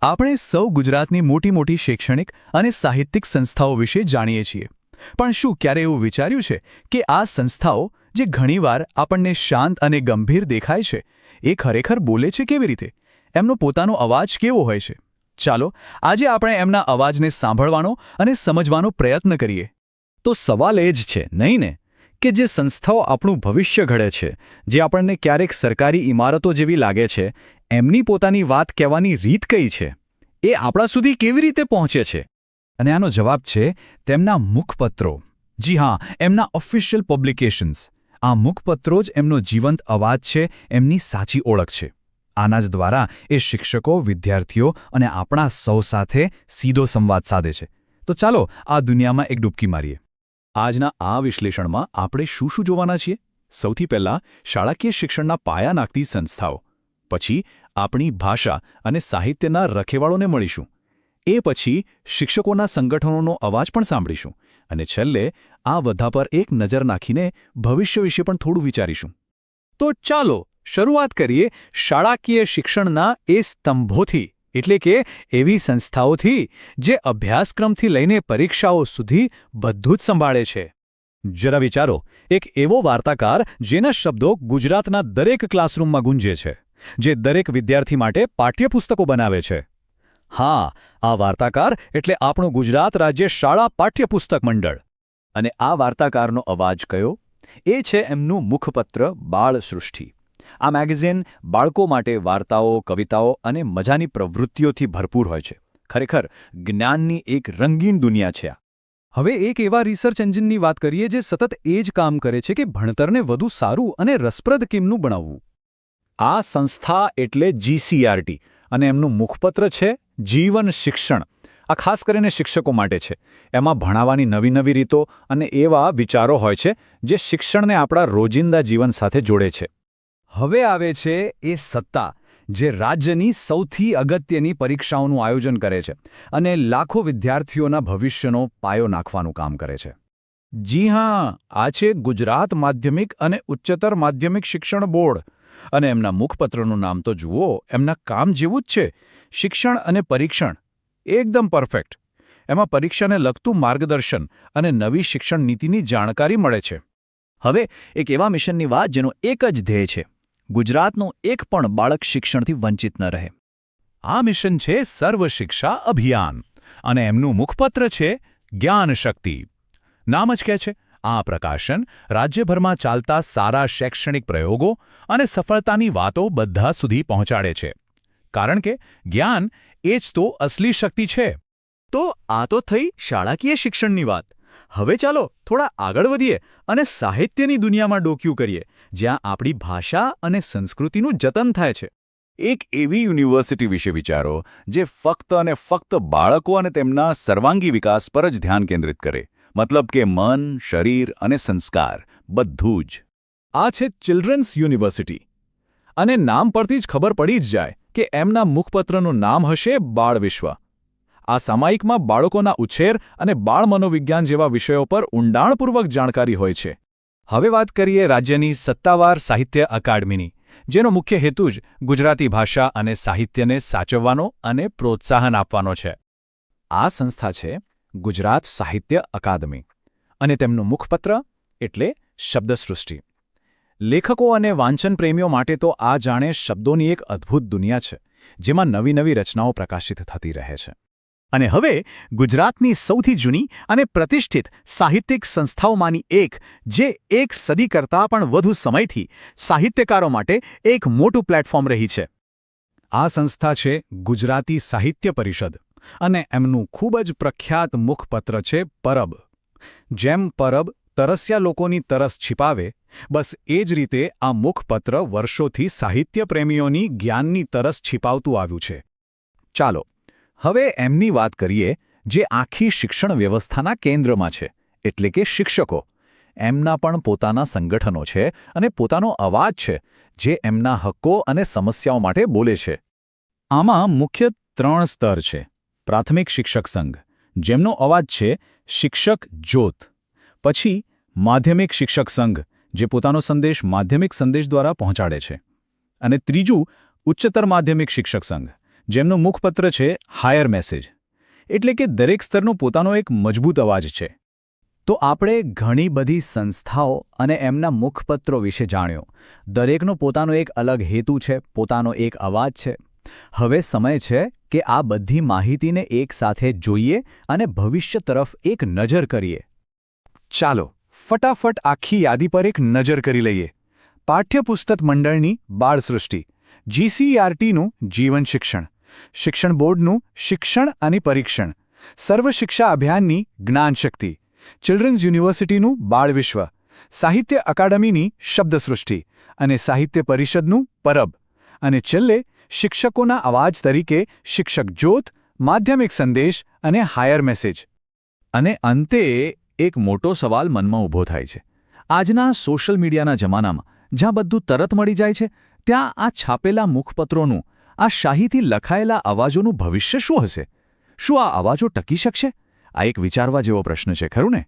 આપણે સૌ ગુજરાતની મોટી મોટી શૈક્ષણિક અને સાહિત્યિક સંસ્થાઓ વિશે જાણીએ છીએ, પણ શું ક્યારે એવું વિચાર્યું છે કે આ સંસ્થાઓ જે ઘણીવાર આપણને શાંત અને ગંભીર દેખાય છે, એ ખરેખર બોલે છે કેવી રીતે? એમનો પોતાનો અવાજ કેવો હોય છે? ચાલો આજે આપણે એમના અવાજને સાંભળવાનો અને સમજવાનો પ્રયત્ન કરીએ. તો સવાલ એ જ છે, નહીં ને, કે જે સંસ્થાઓ આપણું ભવિષ્ય ઘડે છે, જે આપણને ક્યારેક સરકારી ઇમારતો જેવી લાગે છે, એમની પોતાની વાત કહેવાની રીત કઈ છે? એ આપણા સુધી કેવી રીતે પહોંચે છે? અને આનો જવાબ છે તેમના મુખપત્રો. જી હા, એમના ઓફિશિયલ પબ્લિકેશન્સ. આ મુખપત્રો જ એમનો જીવંત અવાજ છે, એમની સાચી ઓળખ છે. આના જ દ્વારા એ શિક્ષકો, વિદ્યાર્થીઓ અને આપણા સૌ સાથે સીધો સંવાદ સાધે છે. તો ચાલો આ દુનિયામાં એક ડૂબકી મારીએ. આજના આ વિશ્લેષણમાં આપણે શું શું જોવાના છીએ? સૌથી પહેલાં શાળાકીય શિક્ષણના પાયા નાખતી સંસ્થાઓ, પછી આપણી ભાષા અને સાહિત્યના રખેવાળોને મળીશું, એ પછી શિક્ષકોના સંગઠનોનો અવાજ પણ સાંભળીશું, અને છેલ્લે આ બધા પર એક નજર નાખીને ભવિષ્ય વિશે પણ થોડું વિચારીશું. તો ચાલો શરૂઆત કરીએ શાળાકીય શિક્ષણના એ સ્તંભોથી, એટલે કે એવી સંસ્થાઓથી જે અભ્યાસક્રમથી લઈને પરીક્ષાઓ સુધી બધું જ સંભાળે છે. જરા વિચારો, એક એવો વાર્તાકાર જેના શબ્દો ગુજરાતના દરેક ક્લાસરૂમમાં ગુંજે છે, જે દરેક વિદ્યાર્થી માટે પાઠ્યપુસ્તકો બનાવે છે. હા, આ વાર્તાકાર એટલે આપણું ગુજરાત રાજ્ય શાળા પાઠ્યપુસ્તક મંડળ. અને આ વાર્તાકારનો અવાજ કયો? એ છે એમનું મુખપત્ર બાળસૃષ્ટિ. આ મેગેઝિન બાળકો માટે વાર્તાઓ, કવિતાઓ અને મજાની પ્રવૃત્તિઓથી ભરપૂર હોય છે. ખરેખર જ્ઞાનની એક રંગીન દુનિયા છે આ. હવે એક એવા રિસર્ચ એન્જિનની વાત કરીએ જે સતત એ જ કામ કરે છે કે ભણતરને વધુ સારું અને રસપ્રદ કેમનું બનાવવું. આ સંસ્થા એટલે GCERT, અને એમનું મુખપત્ર છે જીવન શિક્ષણ. આ ખાસ કરીને શિક્ષકો માટે છે. એમાં ભણાવવાની નવી નવી રીતો અને એવા વિચારો હોય છે જે શિક્ષણને આપણા રોજિંદા જીવન સાથે જોડે છે. હવે આવે છે એ સત્તા જે રાજ્યની સૌથી અગત્યની પરીક્ષાઓનું આયોજન કરે છે અને લાખો વિદ્યાર્થીઓના ભવિષ્યનો પાયો નાખવાનું કામ કરે છે. જી હા, આ છે ગુજરાત માધ્યમિક અને ઉચ્ચતર માધ્યમિક શિક્ષણ બોર્ડ. અને એમના મુખપત્રનું નામ તો જુઓ, એમના કામ જેવું જ છે. શિક્ષણ અને પરીક્ષણ એકદમ પરફેક્ટ. એમાં પરીક્ષાને લગતું માર્ગદર્શન અને નવી શિક્ષણ નીતિની જાણકારી મળે છે. હવે એક એવા મિશનની વાત જેનો એક જ ધ્યેય છે: ગુજરાતનું એક પણ બાળક શિક્ષણથી વંચિત ન રહે. આ મિશન છે સર્વ શિક્ષા અભિયાન, અને એમનું મુખપત્ર છે જ્ઞાન શક્તિ. નામ જ કહે છે, આ પ્રકાશન રાજ્યભરમાં ચાલતા સારા શૈક્ષણિક પ્રયોગો અને સફળતાની વાતો બધા સુધી પહોંચાડે છે. કારણ કે જ્ઞાન એ જ તો અસલી શક્તિ છે. તો આ તો થઈ શાળાકીય શિક્ષણની વાત. હવે ચાલો થોડા આગળ વધીએ અને સાહિત્યની દુનિયામાં ડોકિયું કરીએ, જ્યાં આપણી ભાષા અને સંસ્કૃતિનું જતન થાય છે. એક એવી યુનિવર્સિટી વિશે વિચારો જે ફક્ત અને ફક્ત બાળકો અને તેમના સર્વાંગી વિકાસ પર જ ધ્યાન કેન્દ્રિત કરે. મતલબ કે મન, શરીર અને સંસ્કાર બધું જ. આ છે ચિલ્ડ્રન્સ યુનિવર્સિટી. અને નામ પરથી જ ખબર પડી જ જાય કે એમના મુખપત્રનું નામ હશે બાળ વિશ્વ. આ સામાયિકમાં બાળકોના ઉછેર અને બાળ મનોવિજ્ઞાન જેવા વિષયો પર ઊંડાણપૂર્વક જાણકારી હોય છે. હવે વાત કરીએ રાજ્યની સત્તાવાર સાહિત્ય અકાદમીની, જેનો મુખ્ય હેતુ જ ગુજરાતી ભાષા અને સાહિત્યને સાચવવાનો અને પ્રોત્સાહન આપવાનો છે. આ સંસ્થા છે ગુજરાત સાહિત્ય અકાદમી, અને તેમનું મુખપત્ર એટલે શબ્દસૃષ્ટિ. લેખકો અને વાંચન પ્રેમીઓ માટે તો આ જાણે શબ્દોની એક અદ્ભુત દુનિયા છે, જેમાં નવી નવી રચનાઓ પ્રકાશિત થતી રહે છે. અને હવે ગુજરાતની સૌથી જૂની અને પ્રતિષ્ઠિત સાહિત્યિક સંસ્થાઓમાંની એક, જે એક સદી કરતાં પણ વધુ સમયથી સાહિત્યકારો માટે એક મોટું પ્લેટફોર્મ રહી છે. આ સંસ્થા છે ગુજરાતી સાહિત્ય પરિષદ, અને એમનું ખૂબ જ પ્રખ્યાત મુખપત્ર છે પરબ. જેમ પરબ તરસ્યા લોકોની તરસ છિપાવે, બસ એ જ રીતે આ મુખપત્ર વર્ષોથી સાહિત્ય પ્રેમીઓની જ્ઞાનની તરસ છિપાવતું આવ્યું છે. ચાલો હવે એમની વાત કરીએ, જે આખી શિક્ષણ વ્યવસ્થાના કેન્દ્રમાં છે, એટલે કે શિક્ષકો. એમના પણ પોતાના સંગઠનો છે અને પોતાનો અવાજ છે, જે એમના હક્કો અને સમસ્યાઓ માટે બોલે છે. આમાં મુખ્ય 3 સ્તર છે. પ્રાથમિક શિક્ષક સંઘ, જેમનો અવાજ છે શિક્ષક જ્યોત. પછી માધ્યમિક શિક્ષક સંઘ, જે પોતાનો સંદેશ માધ્યમિક સંદેશ દ્વારા પહોંચાડે છે. અને ત્રીજું ઉચ્ચતર માધ્યમિક શિક્ષક સંઘ, જેમનું મુખપત્ર છે હાયર મેસેજ, એટલે કે દરેક સ્તરનો પોતાનો એક મજબૂત અવાજ છે. તો આપણે ઘણી બધી સંસ્થાઓ અને એમના મુખપત્રો વિશે જાણ્યો. દરેકનો પોતાનો એક અલગ હેતુ છે, પોતાનો એક અવાજ છે. હવે સમય છે કે આ બધી માહિતીને એકસાથે જોઈએ અને ભવિષ્ય તરફ એક નજર કરીએ. ચાલો ફટાફટ આખી યાદી પર એક નજર કરી લઈએ. પાઠ્યપુસ્તક મંડળની બાળસૃષ્ટિ, GCERTનું જીવન શિક્ષણ, શિક્ષણ બોર્ડનું શિક્ષણ અને પરીક્ષણ, સર્વ શિક્ષા અભિયાનની જ્ઞાનશક્તિ, ચિલ્ડ્રન્સ યુનિવર્સિટીનું બાળવિશ્વ, સાહિત્ય અકાદમીની શબ્દસૃષ્ટિ અને સાહિત્ય પરિષદનું પરબ, અને છેલ્લે શિક્ષકોના અવાજ તરીકે શિક્ષક જ્યોત, માધ્યમિક સંદેશ અને હાયર મેસેજ. અને અંતે એક મોટો સવાલ મનમાં ઊભો થાય છે. આજના સોશિયલ મીડિયાના જમાનામાં જ્યાં બધું તરત મળી જાય છે, ત્યાં આ છાપેલા મુખપત્રોનું, આ શાહીથી લખાયેલા અવાજોનું ભવિષ્ય શું હશે? શું આ અવાજો ટકી શકશે? આ એક વિચારવા જેવો પ્રશ્ન છે, ખરું ને?